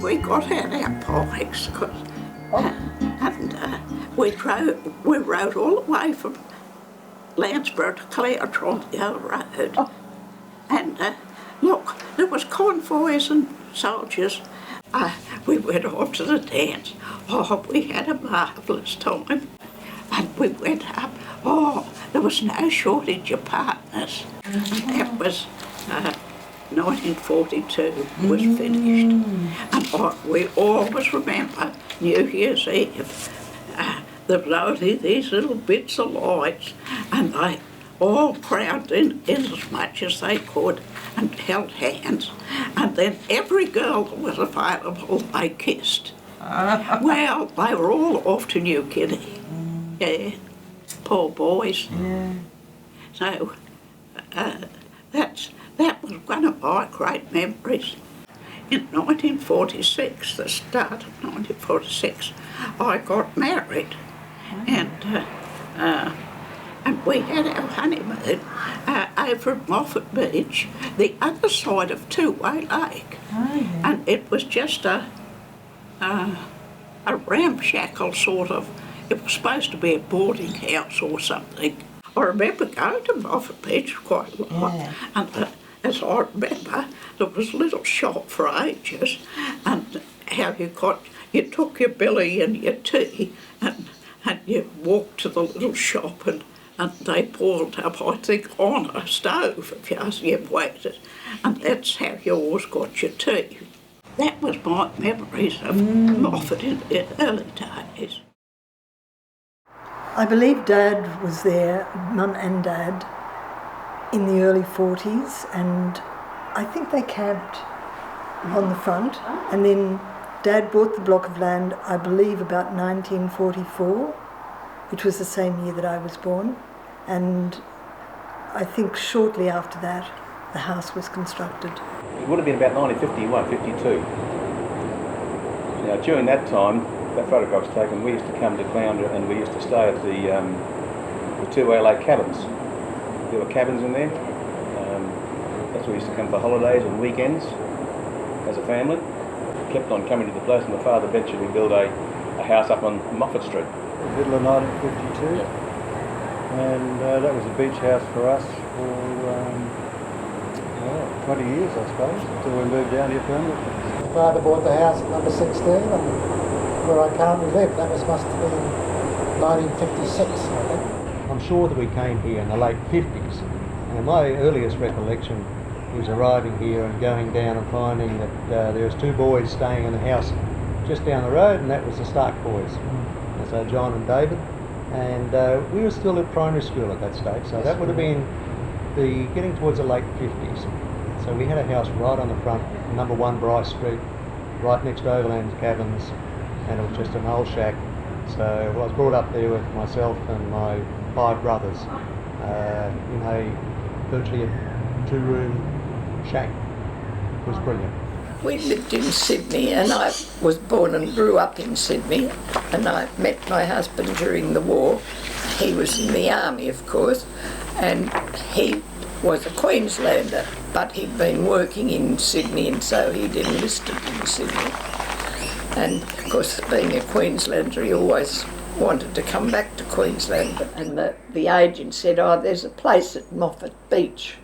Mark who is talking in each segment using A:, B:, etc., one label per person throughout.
A: we got out our bikes and we rode all the way from Landsborough to Caloundra on the other road.
B: Oh.
A: And look, there was convoys and soldiers. We went off to the dance. Oh, we had a marvellous time. And we went up. Oh, there was no shortage of partners. That was 1942 was finished. And we always remember New Year's Eve. There was only these little bits of lights, and they all crowded in as much as they could and held hands. And then every girl that was available, they kissed. Well, they were all off to New Guinea. Yeah, poor boys.
B: Yeah.
A: So that was one of my great memories. In 1946, the start of 1946, I got married, and we had our honeymoon over at Moffat Beach, the other side of Tooway Lake.
B: Oh, yeah.
A: And it was just a ramshackle sort of, it was supposed to be a boarding house or something. I remember going to Moffat Beach quite a lot,
B: Yeah.
A: and as I remember, there was a little shop for ages, and how you took your billy and your tea, and you walked to the little shop, and they boiled up, I think, on a stove if you waited, and that's how you always got your tea. That was my memories of Moffat in the early days.
C: I believe Dad was there, Mum and Dad, in the early 40s, and I think they camped on the front, and then Dad bought the block of land, I believe about 1944, which was the same year that I was born, and I think shortly after that the house was constructed.
D: It would have been about 1951, 52. Now, during that time, that photograph was taken, we used to come to Caloundra and we used to stay at the Tooway Lake cabins. There were cabins in there. That's where we used to come for holidays and weekends as a family. Kept on coming to the place, and my father eventually built a house up on Moffat Street.
E: Middle of 1952,
D: Yeah.
E: and that was a beach house for us for 20 years, I suppose, until we moved down here permanently.
F: My father bought the house at number 16 and where I currently live. That must have been 1956, I think.
G: I'm sure that we came here in the late 50s, and my earliest recollection was arriving here and going down and finding that there was two boys staying in the house just down the road, and that was the Stark boys. So John and David, and we were still at primary school at that stage, so that would have been getting towards the late 50s. So we had a house right on the front, number 1 Bryce Street, right next to Overland's cabins, and it was just an old shack. So I was brought up there with myself and my 5 brothers in virtually a 2-room shack. It was brilliant.
H: We lived in Sydney, and I was born and grew up in Sydney, and I met my husband during the war. He was in the army, of course, and he was a Queenslander, but he'd been working in Sydney, and so he'd enlisted in Sydney. And of course, being a Queenslander, he always wanted to come back to Queensland. And the agent said, "Oh, there's a place at Moffat Beach,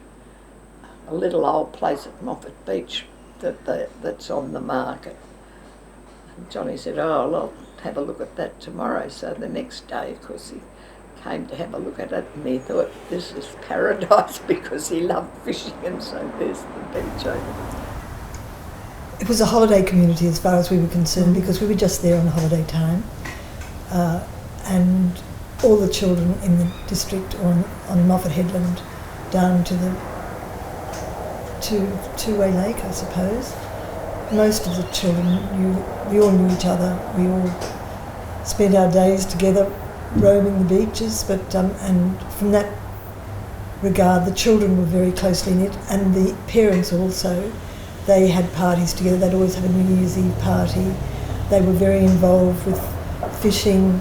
H: a little old place at Moffat Beach that's on the market." And Johnny said, "Oh, well, I'll have a look at that tomorrow." So the next day, of course, he came to have a look at it, and he thought, this is paradise, because he loved fishing, and so there's the beach over.
C: It was a holiday community as far as we were concerned, because we were just there on holiday time, and all the children in the district on Moffat Headland down to Tooway Lake, I suppose. Most of the children we all knew each other. We all spent our days together roaming the beaches, but and from that regard the children were very closely knit, and the parents also. They had parties together. They'd always have a New Year's Eve party. They were very involved with fishing,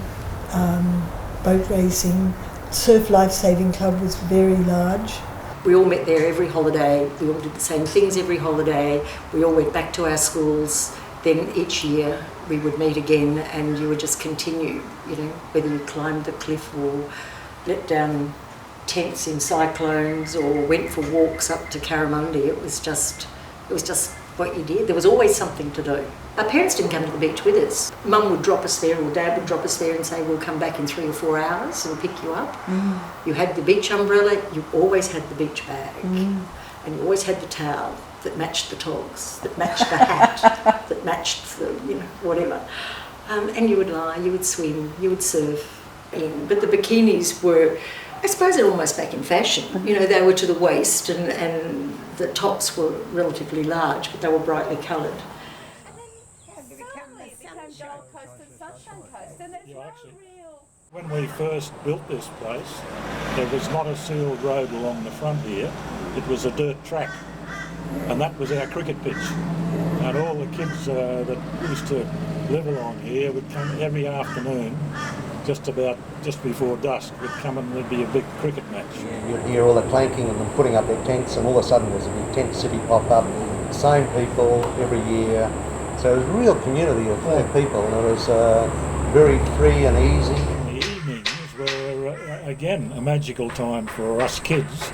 C: boat racing. Surf Life Saving Club was very large.
I: We all met there every holiday. We all did the same things every holiday. We all went back to our schools
B: then each year we would meet again, and you would just continue, you know, whether you climbed the cliff or let down tents in cyclones or went for walks up to Caravan. It was just what you did. There was always something to do. Our parents didn't come to the beach with us. Mum would drop us there, or Dad would drop us there and say, we'll come back in 3 or 4 hours and pick you up. You had the beach umbrella, you always had the beach bag, and you always had the towel that matched the togs, that matched the hat, that matched the, you know, whatever. And you would lie, you would swim, you would surf in. But the bikinis were, I suppose, they're almost back in fashion. You know, they were to the waist, and the tops were relatively large, but they were brightly coloured.
I: When we first built this place, there was not a sealed road along the front here. It was a dirt track, and that was our cricket pitch. And all the kids that used to live along here would come every afternoon, just before dusk, would come and there'd be a big cricket match.
G: You'd hear all the clanking and them putting up their tents, and all of a sudden there's a big tent city pop up, same people every year. So it was a real community of people, and it was very free and easy.
I: The evenings were, again, a magical time for us kids,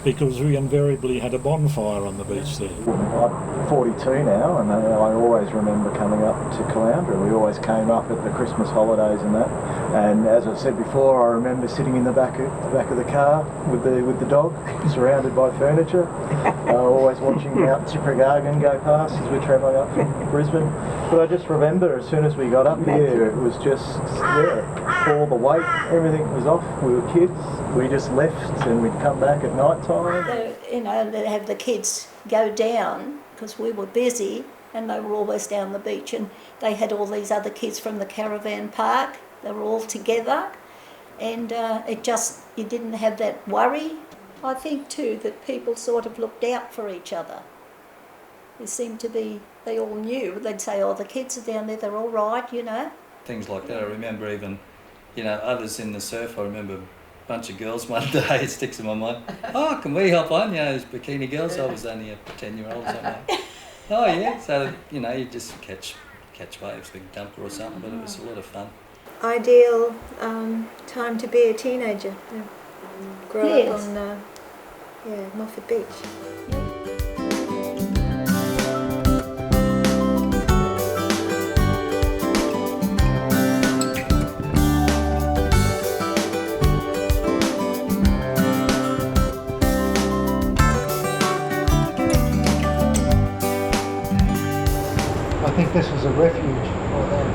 I: because we invariably had a bonfire on the beach there.
J: I'm 42 now, and I always remember coming up to Caloundra. We always came up at the Christmas holidays and that. And as I said before, I remember sitting in the back of the car with the dog, surrounded by furniture, always watching Mount Ciprigargan go past as we're travelling up from Brisbane. But I just remember, as soon as we got up here, it was just, all the weight, everything was off. We were kids. We just left, and we'd come back at night time.
K: You know, they'd have the kids go down because we were busy, and they were always down the beach, and they had all these other kids from the Caravan park. They were all together, and you didn't have that worry. I think too that people sort of looked out for each other. There seemed to be, they all knew. They'd say, oh, the kids are down there, they're all right, you know.
L: Things like that. I remember even, you know, others in the surf. I remember a bunch of girls one day, it sticks in my mind. Oh, can we hop on? You know, those bikini girls. I was only a 10-year-old or something. Oh yeah, so, you know, you just catch waves, big dumper or something, but it was a lot of fun.
M: Ideal time to be a teenager. Grow up on Moffat Beach.
F: I think this was a refuge for them.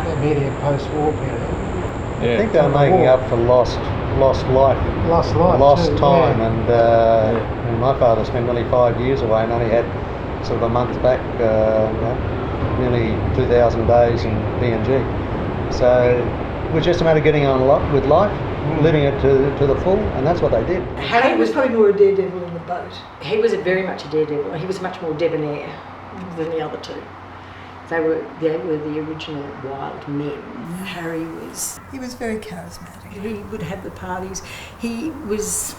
F: The immediate post-war period.
G: I think they were making up for lost life, lost
F: too,
G: time, and my father spent nearly 5 years away and only had sort of a month back, nearly 2,000 days in PNG. So it was just a matter of getting on with life, living it to the full, and that's what they did.
C: Harry was probably more a daredevil in the boat.
B: He was very much a daredevil. He was much more debonair than the other two. They were the original wild men. Harry was...
C: He was very charismatic.
B: He would have the parties. He was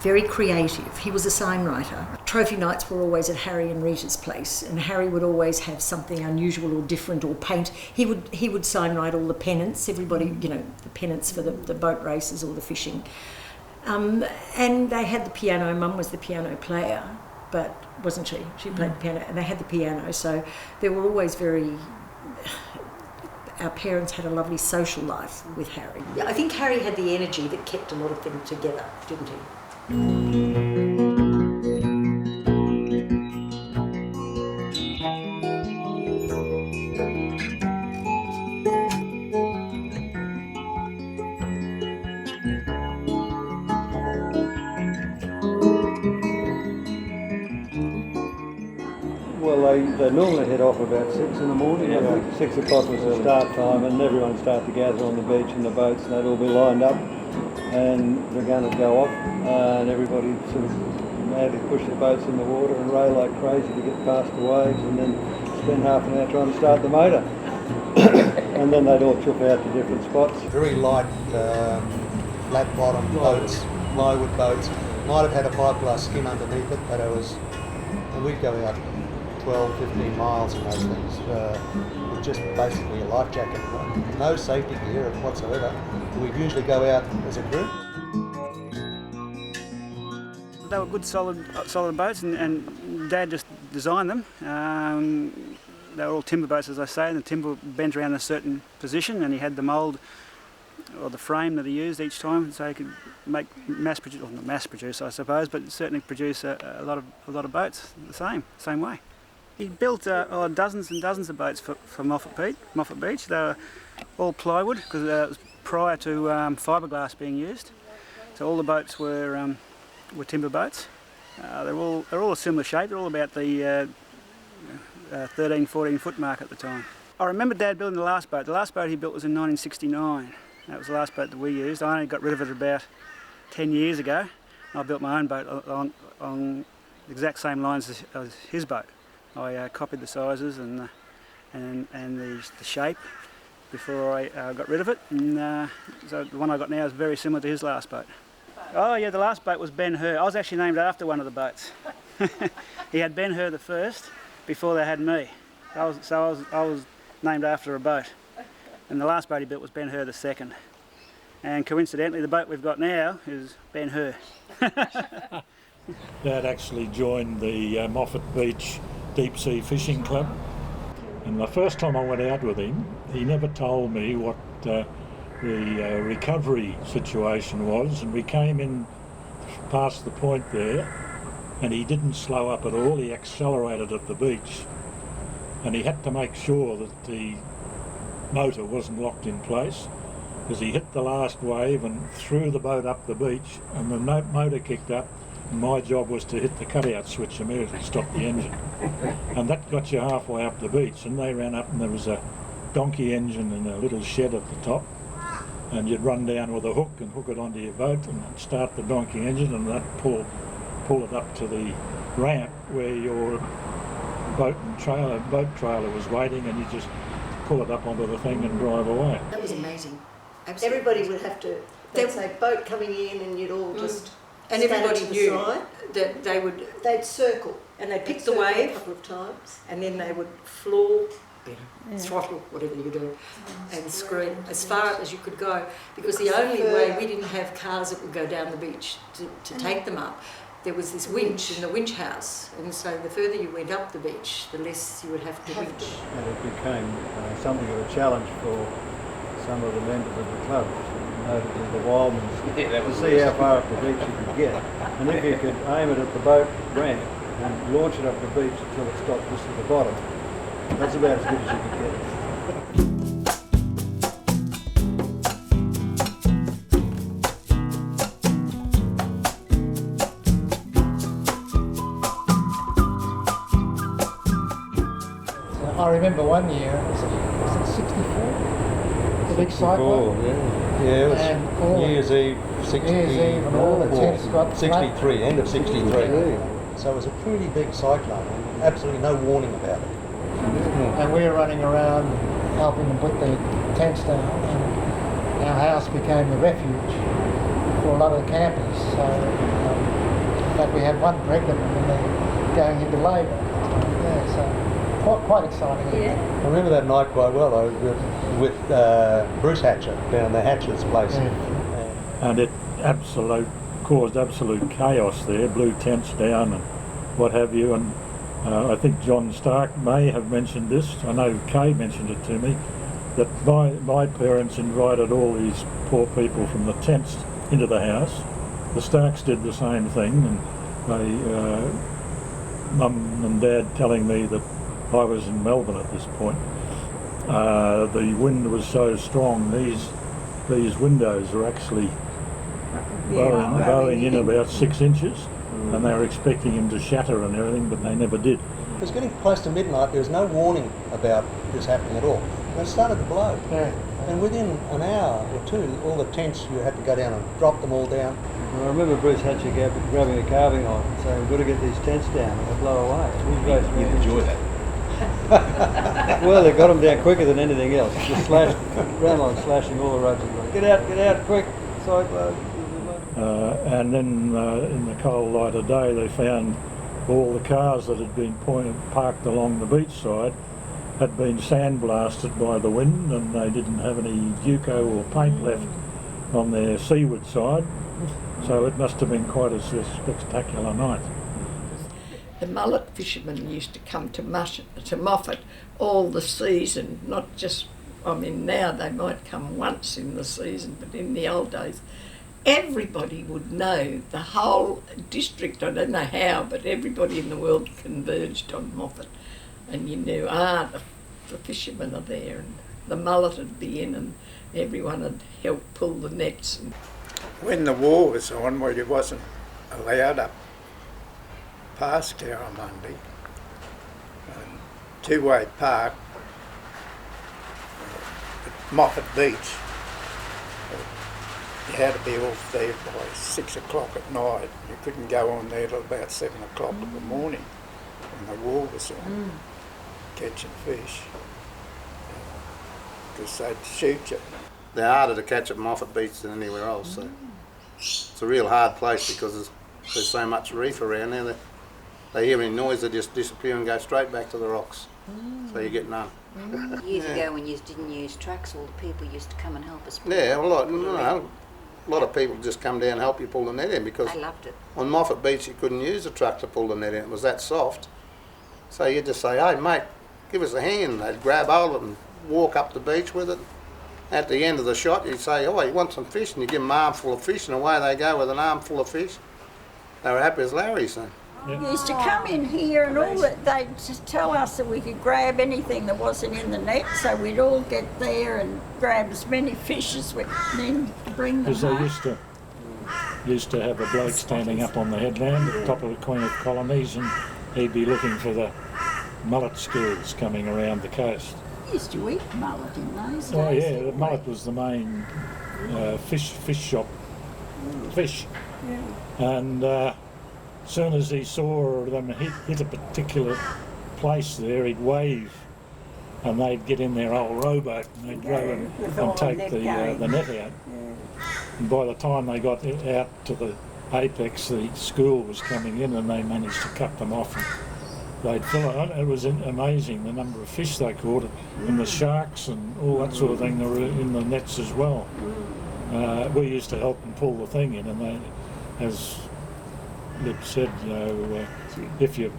B: very creative. He was a sign writer. Trophy nights were always at Harry and Rita's place, and Harry would always have something unusual or different or paint. He would sign write all the pennants, everybody, you know, the pennants for the boat races or the fishing. And they had the piano. Mum was the piano player, but wasn't she? She played the piano, and they had the piano, so they were always very... Our parents had a lovely social life with Harry. Yeah, I think Harry had the energy that kept a lot of them together, didn't he?
E: Well, they normally head off about 6 in the morning. I think 6 o'clock was the start time, and everyone would start to gather on the beach in the boats, and they'd all be lined up, and the gun would go off, and everybody sort of madly push their boats in the water and row like crazy to get past the waves, and then spend half an hour trying to start the motor. And then they'd all trip out to different spots.
G: Very light, flat bottom boats, plywood boats. Might have had a fiberglass skin underneath it, but and we'd go out 12, 15 miles in those things with just basically a life jacket. No safety gear whatsoever. We'd usually go out as a group.
N: They were good, solid boats, and Dad just designed them. They were all timber boats, as I say, and the timber bent around a certain position, and he had the mould or the frame that he used each time, so he could make not mass produce, I suppose, but certainly produce a lot of boats the same way. He built dozens and dozens of boats for Moffat Beach. They were all plywood because it was prior to fiberglass being used. So all the boats were timber boats. They're all a similar shape. They're all about the 13, 14 foot mark at the time. I remember Dad building the last boat. The last boat he built was in 1969. That was the last boat that we used. I only got rid of it about 10 years ago. I built my own boat on the exact same lines as his boat. I copied the sizes and the shape before I got rid of it. And so the one I got now is very similar to his last boat. Oh yeah, the last boat was Ben-Hur. I was actually named after one of the boats. He had Ben-Hur the first before they had me. I was named after a boat. And the last boat he built was Ben-Hur the second. And coincidentally, the boat we've got now is Ben-Hur.
I: Dad actually joined the Moffat Beach Deep Sea Fishing Club. And the first time I went out with him, he never told me what the recovery situation was, and we came in past the point there, and he didn't slow up at all. He accelerated at the beach, and he had to make sure that the motor wasn't locked in place, because he hit the last wave and threw the boat up the beach, and the motor kicked up, and my job was to hit the cutout switch immediately, stop the engine. And that got you halfway up the beach, and they ran up and there was a donkey engine in a little shed at the top, and you'd run down with a hook and hook it onto your boat and start the donkey engine, and that pull it up to the ramp where your boat trailer was waiting, and you just pull it up onto the thing and drive away.
B: That was amazing. Absolutely.
O: Everybody would have to, they'd say boat coming in, and you'd all just
B: and
O: stand
B: everybody
O: to the
B: knew
O: side.
B: that
O: they'd circle,
B: and they'd pick the
O: circle
B: wave
O: a couple of times,
B: and then they would floor, throttle, whatever you do, and scream as far as you could go, because the only way, we didn't have cars that would go down the beach to take them up. There was this winch in the winch house, and so the further you went up the beach, the less you would have to winch.
E: And it became something of a challenge for some of the members of the club, notably the Wildmans, to see how far up the beach you could get. And if you could aim it at the boat ramp and launch it up the beach until it stopped just at the bottom, that's about as good as you could get it.
F: I remember one year, was it 64? The big cyclone?
G: Yeah, it was
F: And all
G: New Year's Eve,
F: and all the tents got
G: 63, end of 63. So it was a pretty big cyclone, and absolutely no warning about it.
F: And we were running around helping them put their tents down, and our house became the refuge for a lot of the campers. So, in fact, we had one pregnant woman there going into labour. Yeah, so quite exciting.
K: Yeah.
G: I remember that night quite well, with Bruce Hatcher down the Hatcher's place.
I: And it caused absolute chaos there, blew tents down and what have you, and I think John Stark may have mentioned this, I know Kay mentioned it to me, that my parents invited all these poor people from the tents into the house. The Starks did the same thing, and Mum and Dad telling me that I was in Melbourne at this point. The wind was so strong, these windows were actually bowing in about 6 inches, and they were expecting him to shatter and everything, but they never did.
G: It was getting close to midnight. There was no warning about this happening at all. And it started to blow.
F: Yeah.
G: And within an hour or two, all the tents, you had to go down and drop them all down.
E: Well, I remember Bruce Hatcher grabbing a carving knife and saying, we've got to get these tents down, and they'll blow away.
D: You'd enjoy that.
E: Well, they got them down quicker than anything else. Just ran on slashing all the ropes and going, get out, quick, cyclone.
I: And then in the cold light of day, they found all the cars that had been parked along the beachside had been sandblasted by the wind, and they didn't have any Duco or paint left on their seaward side, so it must have been quite a spectacular night.
H: The mullet fishermen used to come to Moffat all the season, not just, I mean now they might come once in the season, but in the old days everybody would know, the whole district, I don't know how, but everybody in the world converged on Moffat, and you knew, the fishermen are there, and the mullet would be in, and everyone would help pull the nets.
P: When the war was on, where you wasn't allowed up past Caravan, Tooway Park, at Moffat Beach, you had to be off there by 6 o'clock at night. You couldn't go on there till about 7 o'clock in the morning when the war was on, catching fish, because they'd shoot you.
Q: They're harder to catch at Moffat Beach than anywhere else, so it's a real hard place because there's so much reef around there. They hear any noise, they just disappear and go straight back to the rocks, so you get none.
R: Years ago when you didn't use trucks, all the people used to come and help us.
Q: Yeah, a lot of people just come down and help you pull the net in because
R: I loved it.
Q: On Moffat Beach you couldn't use a truck to pull the net in, it was that soft. So you'd just say, hey mate, give us a hand. They'd grab hold of it and walk up the beach with it. At the end of the shot you'd say, oh you want some fish, and you give them an armful of fish, and away they go with an armful of fish. They were happy as Larry, so.
H: You used to come in here and all that, they'd just tell us that we could grab anything that wasn't in the net, so we'd all get there and grab as many fish as we then bring them
I: Because
H: home.
I: they used to have a bloke standing up on the headland at the top of the Queen of Colonies, and he'd be looking for the mullet schools coming around the coast.
H: We used to eat mullet in those days.
I: Oh yeah, the mullet was the main fish shop fish.
H: Yeah.
I: And as soon as he saw them hit a particular place there, he'd wave, and they'd get in their old rowboat and they'd row and take the net out. Yeah. And by the time they got out to the apex, the school was coming in, and they managed to cut them off. And they'd fill it. It was amazing the number of fish they caught, and the sharks and all that sort of thing that were in the nets as well. We used to help them pull the thing in, and they, as Lip said, you know, if you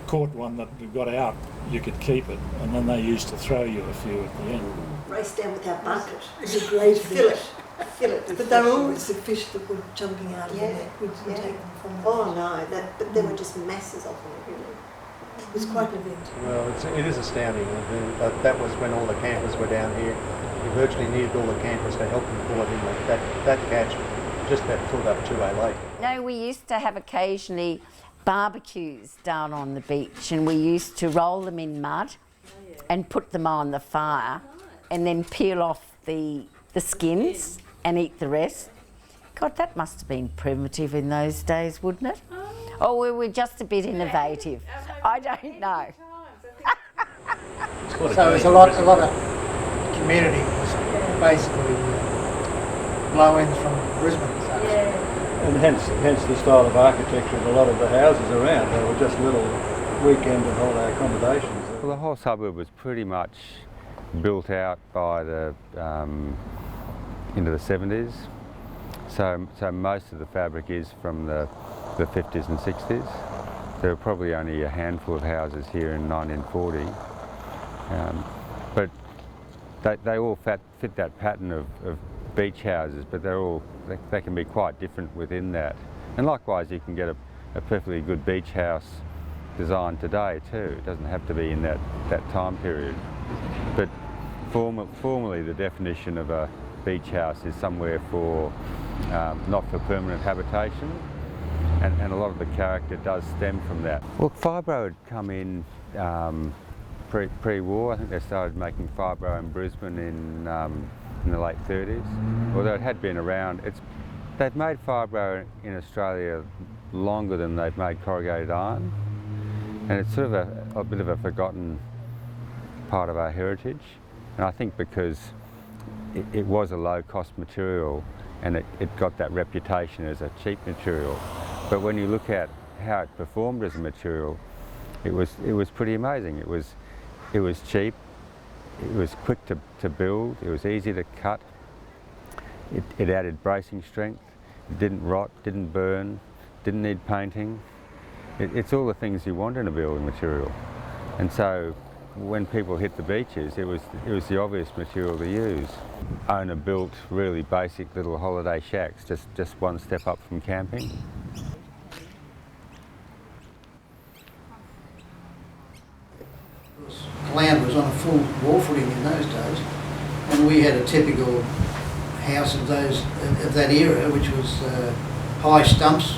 I: caught one that got out, you could keep it, and then they used to throw you a few at the end.
O: Race down with our bucket.
C: It was a great fish.
O: Fill it.
C: But they were always the fish that were jumping out of the net. We didn't take them from the
O: Oh no, but there were just masses of them, really.
C: It was quite an event.
G: Well, it is astounding. That was when all the campers were down here. We virtually needed all the campers to help them pull it in that catch, just that foot up Tooway Lake.
R: No, we used to have occasionally barbecues down on the beach, and we used to roll them in mud and put them on the fire and then peel off the skins and eat the rest. God, that must have been primitive in those days, wouldn't it? Or we were just a bit innovative. I don't know.
F: So there's a lot of community was basically blow-ins from Brisbane.
E: And hence the style of architecture of a lot of the houses around. They were just little weekend and holiday accommodations.
S: Well, the whole suburb was pretty much built out by the into the 70s. So most of the fabric is from the 50s and 60s. There were probably only a handful of houses here in 1940, but they all fit that pattern of beach houses, but they can be quite different within that. And likewise, you can get a perfectly good beach house design today too. It doesn't have to be in that time period. But formally, the definition of a beach house is somewhere for not for permanent habitation, and a lot of the character does stem from that. Well, fibro had come in pre-war. I think they started making fibro in Brisbane in the late 30s, although it had been around. They've made fibro in Australia longer than they've made corrugated iron, and it's sort of a bit of a forgotten part of our heritage. And I think because it was a low-cost material, and it got that reputation as a cheap material. But when you look at how it performed as a material, it was pretty amazing. It was cheap, it was quick to build, it was easy to cut, it added bracing strength, it didn't rot, didn't burn, didn't need painting. It's all the things you want in a building material. And so when people hit the beaches, it was the obvious material to use. Owner built really basic little holiday shacks, just one step up from camping.
T: Caloundra was on a full war footing in those days, and we had a typical house of that era, which was high stumps,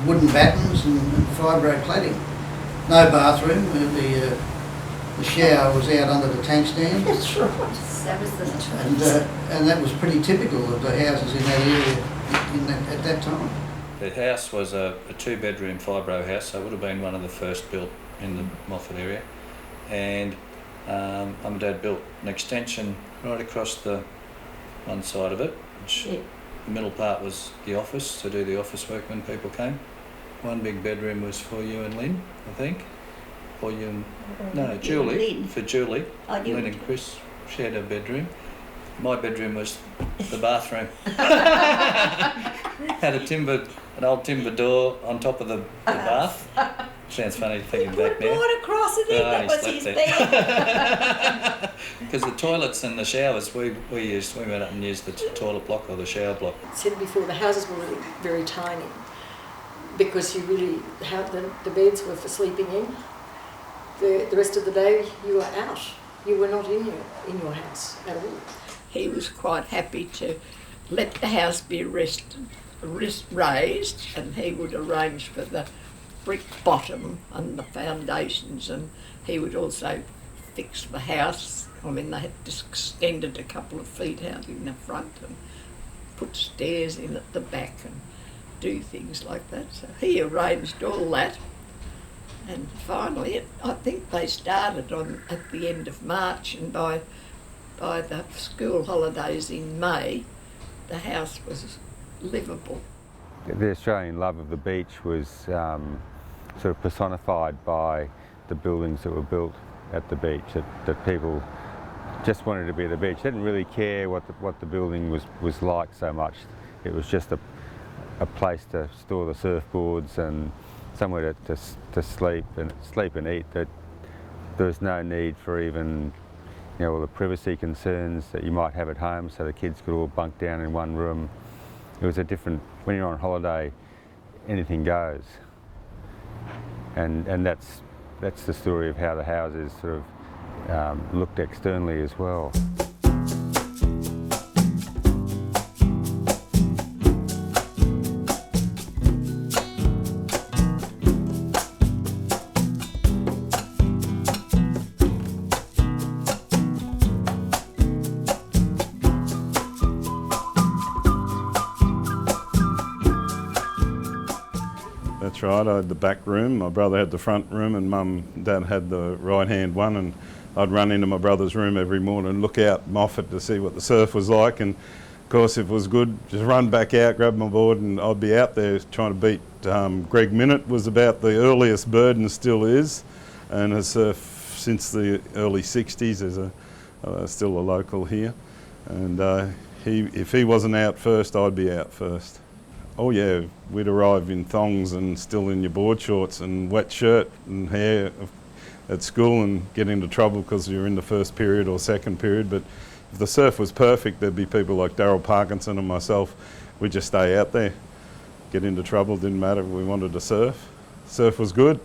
T: wooden battens, and fibro cladding. No bathroom. The shower was out under the tank stand.
K: That's right. That was the
T: And that was pretty typical of the houses in that area at that time.
L: The house was a 2-bedroom fibro house, so it would have been one of the first built in the Moffat area. And Mum and Dad built an extension right across the one side of it, which the middle part was the office, to do the office work when people came. One big bedroom was for you and Lynn, I think. For you and, no, Julie, for Julie. Lynn and Chris shared a bedroom. My bedroom was the bathroom. Had an old timber door on top of the bath. Sounds funny thinking back now.
K: Brought across it, that was his bed.
L: Because the toilets and the showers, we went up and used the toilet block or the shower block.
B: I said before, the houses were really very tiny because you really had the beds were for sleeping in. The rest of the day you were out. You were not in your house at all.
H: He was quite happy to let the house be raised, and he would arrange for the brick bottom and the foundations, and he would also fix the house. I mean, they had just extended a couple of feet out in the front and put stairs in at the back and do things like that. So he arranged all that. And finally, I think they started at the end of March, and by the school holidays in May, the house was livable.
S: The Australian love of the beach was sort of personified by the buildings that were built at the beach, that people just wanted to be at the beach. They didn't really care what the building was like so much. It was just a place to store the surfboards and somewhere to sleep and eat. That there was no need for even all the privacy concerns that you might have at home, so the kids could all bunk down in one room. It was a different, when you're on holiday, anything goes. And that's the story of how the houses sort of looked externally as well.
U: That's right, I had the back room, my brother had the front room, and Mum and Dad had the right-hand one, and I'd run into my brother's room every morning and look out Moffat to see what the surf was like, and of course if it was good, just run back out, grab my board, and I'd be out there trying to beat. Greg Minott was about the earliest bird and still is, and has surfed since the early 60s as still a local here, and if he wasn't out first, I'd be out first. Oh yeah, we'd arrive in thongs and still in your board shorts and wet shirt and hair at school and get into trouble because you're in the first period or second period. But if the surf was perfect, there'd be people like Daryl Parkinson and myself. We'd just stay out there, get into trouble, didn't matter if we wanted to surf. Surf was good.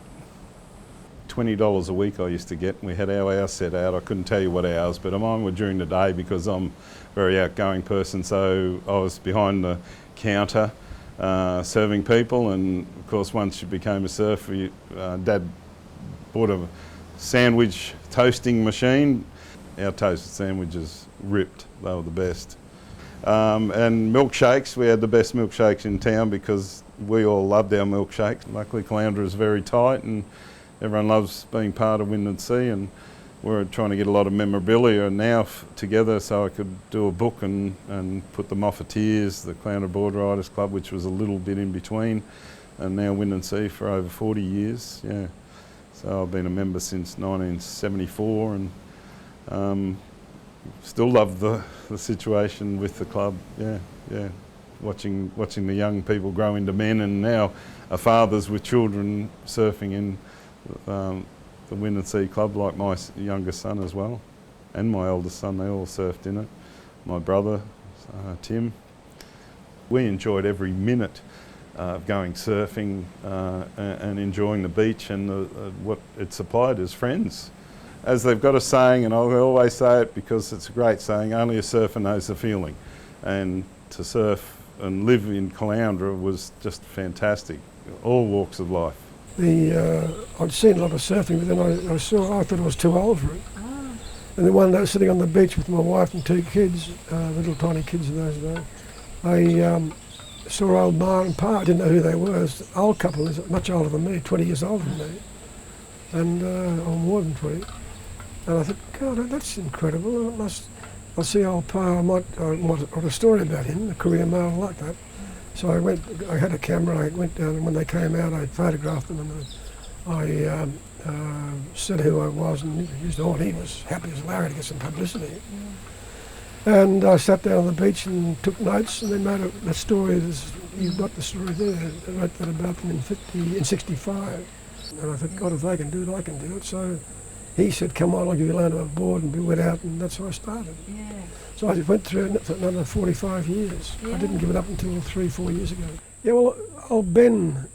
U: $20 a week I used to get. We had our hours set out. I couldn't tell you what hours, but mine were during the day because I'm a very outgoing person, so I was behind the counter serving people, and of course once you became a surfer, Dad bought a sandwich toasting machine. Our toasted sandwiches ripped, they were the best. And milkshakes, we had the best milkshakes in town because we all loved our milkshakes. Luckily Caloundra is very tight and everyone loves being part of Wind and Sea, and we're trying to get a lot of memorabilia now together so I could do a book and put the Moffatteers, the Caloundra Board Riders Club, which was a little bit in between, and now Wind and Sea for over 40 years. Yeah, so I've been a member since 1974, and still love the situation with the club. Yeah, yeah. Watching the young people grow into men, and now are fathers with children surfing in the Wind and Sea Club, like my youngest son as well, and my eldest son. They all surfed in it. My brother, Tim. We enjoyed every minute of going surfing and enjoying the beach and what it supplied as friends. As they've got a saying, and I'll always say it because it's a great saying, only a surfer knows the feeling. And to surf and live in Caloundra was just fantastic, all walks of life.
A: I'd seen a lot of surfing, but then I thought I was too old for it. And then one day, sitting on the beach with my wife and two kids, little tiny kids in those days, I saw old Ma and Pa. I didn't know who they were. It was an old couple, much older than me, 20 years older than me, and or more than 20. And I thought, God, that's incredible. I'll see old Pa. I might write a story about him, the career male like that. So I had a camera. I went down, and when they came out, I photographed them, and I said who I was, and he was happy as Larry to get some publicity. And I sat down on the beach and took notes, and then made a story. You've got the story there. I wrote that about them in 65. And I thought, God, if they can do it, I can do it. So he said, come on, I'll give you a loan of a board, and we went out, and that's how I started. Yeah. So I went through it for another 45 years. Yeah. I didn't give it up until 3-4 years ago. Yeah, well, old Ben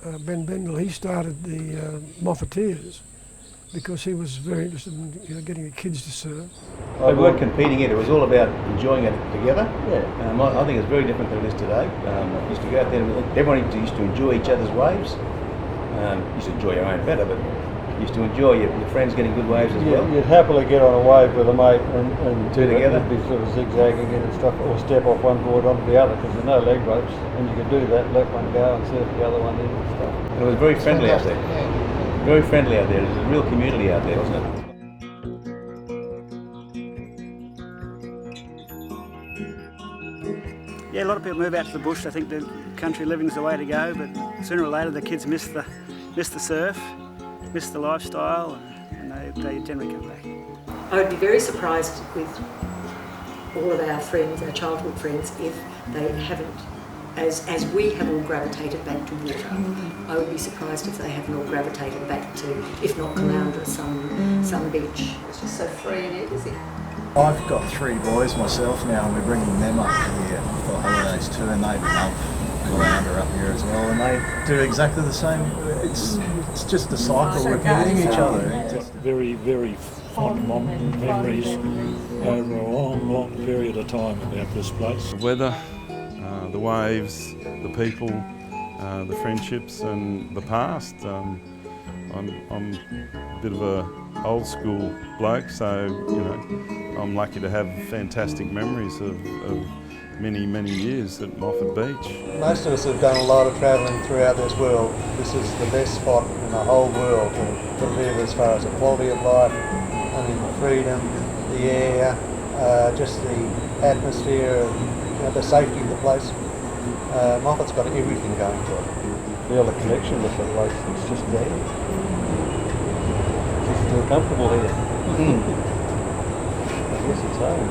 A: Bendel, he started the Moffatiers because he was very interested in getting the kids to surf.
D: We weren't competing in it. It was all about enjoying it together. Yeah. I think it's very different than it is today. Used to go out there and everyone used to enjoy each other's waves. Used to enjoy your own better, but used to enjoy your friends getting good waves as well.
E: You'd happily get on a wave with a mate and
D: two together.
E: You'd be sort of zigzagging it and stuff, or step off one board onto the other because there's no leg ropes, and you could do that, let one go and surf the other one in and stuff.
D: And it was very friendly out there. Very friendly out there. It was a real community out there, wasn't it?
N: Yeah, a lot of people move out to the bush. I think the country living's the way to go, but sooner or later the kids miss the surf, miss the lifestyle, and they generally come back.
B: I would be very surprised with all of our friends, our childhood friends, if they haven't, as we have all gravitated back to water. I would be surprised if they haven't all gravitated back to, if not Caloundra, some beach.
O: It's just so free and easy.
J: I've got 3 boys myself now, and we're bringing them up here for holidays too, and they love Caloundra up here as well, and they do exactly the same. It's just a cycle, repeating each other.
I: Very, very fond memories over a long, long period of time about this place.
U: The weather, the waves, the people, the friendships, and the past. I'm a bit of a old school bloke, so I'm lucky to have fantastic memories of many, many years at Moffat Beach.
G: Most of us have done a lot of travelling throughout this world. This is the best spot in the whole world to live as far as the quality of life, I mean the freedom, the air, just the atmosphere, the safety of the place. Moffat's got everything going for it.
E: Feel the connection with the place, it's just there. Just feel comfortable here. I guess it's home.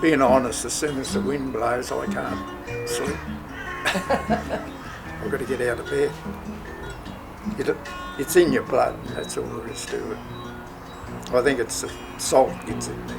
P: Being honest, as soon as the wind blows, I can't sleep. I've got to get out of bed. It's in your blood, that's all there is to it. I think it's the salt gets in there.